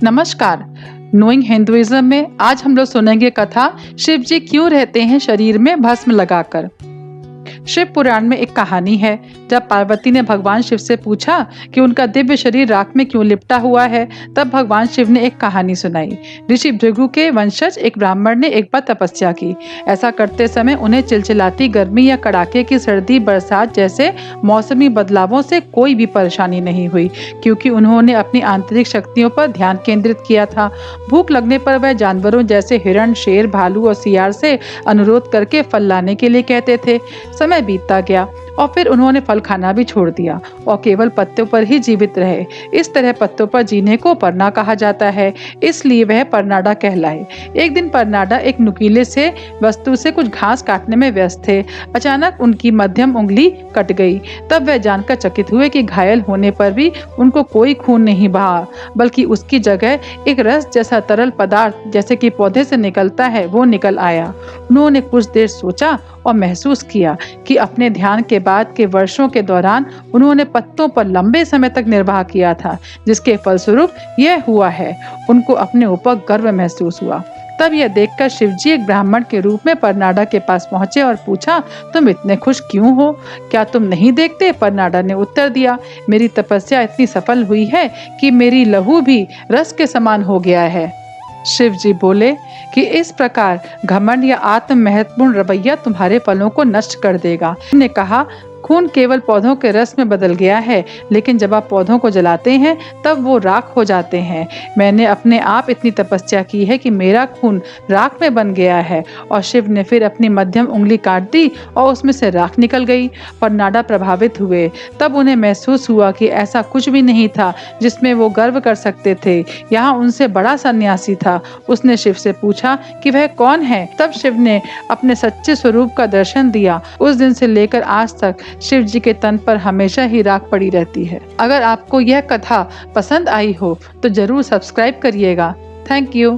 नमस्कार। Knowing Hinduism में आज हम लोग सुनेंगे कथा शिव जी क्यों रहते हैं शरीर में भस्म लगाकर। शिव पुराण में एक कहानी है। जब पार्वती ने भगवान शिव से पूछा कि उनका दिव्य शरीर राख में क्यों लिपटा हुआ है, तब भगवान शिव ने एक कहानी सुनाई। ऋषि भृगु के वंशज एक ब्राह्मण ने एक बार तपस्या की। ऐसा करते समय उन्हें चिलचिलाती गर्मी या कड़ाके की सर्दी, बरसात जैसे मौसमी बदलावों से कोई भी परेशानी नहीं हुई, क्योंकि उन्होंने अपनी आंतरिक शक्तियों पर ध्यान केंद्रित किया था। भूख लगने पर वह जानवरों जैसे हिरण, शेर, भालू और सियार से अनुरोध करके फल लाने के लिए कहते थे। समय बीतता गया और फिर उन्होंने फल खाना भी छोड़ दिया और केवल पत्तों पर ही जीवित रहे। इस तरह पत्तों पर जीने को परना कहा जाता है, इसलिए वह परनाडा कहलाए। एक दिन परनाडा एक नुकीले से वस्तु से कुछ घास काटने में व्यस्त थे। अचानक उनकी मध्यम उंगली कट गई। तब वह जानकर चकित हुए कि घायल होने पर भी उनको कोई खून नहीं बहा, बल्कि उसकी जगह एक रस जैसा तरल पदार्थ जैसे कि पौधे से निकलता है वो निकल आया। उन्होंने कुछ देर सोचा और महसूस किया कि अपने ध्यान के बाद के वर्षों के दौरान उन्होंने पत्तों पर लंबे समय तक निर्वाह किया था, जिसके फलस्वरूप यह हुआ है। उनको अपने ऊपर गर्व महसूस हुआ। तब यह देखकर शिवजी एक ब्राह्मण के रूप में परनाडा के पास पहुंचे और पूछा, तुम इतने खुश क्यों हो? क्या तुम नहीं देखते? परनाडा ने उत्तर दिया, मेरी तपस्या इतनी सफल हुई है कि मेरी लहू भी रस के समान हो गया है। शिव जी बोले कि इस प्रकार घमंड या आत्म महत्वपूर्ण रवैया तुम्हारे फलों को नष्ट कर देगा। ने कहा, खून केवल पौधों के रस में बदल गया है, लेकिन जब आप पौधों को जलाते हैं तब वो राख हो जाते हैं। मैंने अपने आप इतनी तपस्या की है कि मेरा खून राख में बन गया है। और शिव ने फिर अपनी मध्यम उंगली काट दी और उसमें से राख निकल गई। परनाडा प्रभावित हुए। तब उन्हें महसूस हुआ कि ऐसा कुछ भी नहीं था जिसमें वो गर्व कर सकते थे। यहाँ उनसे बड़ा सन्यासी था। उसने शिव से पूछा कि वह कौन है। तब शिव ने अपने सच्चे स्वरूप का दर्शन दिया। उस दिन से लेकर आज तक शिव जी के तन पर हमेशा ही राख पड़ी रहती है। अगर आपको यह कथा पसंद आई हो तो जरूर सब्सक्राइब करिएगा। Thank you.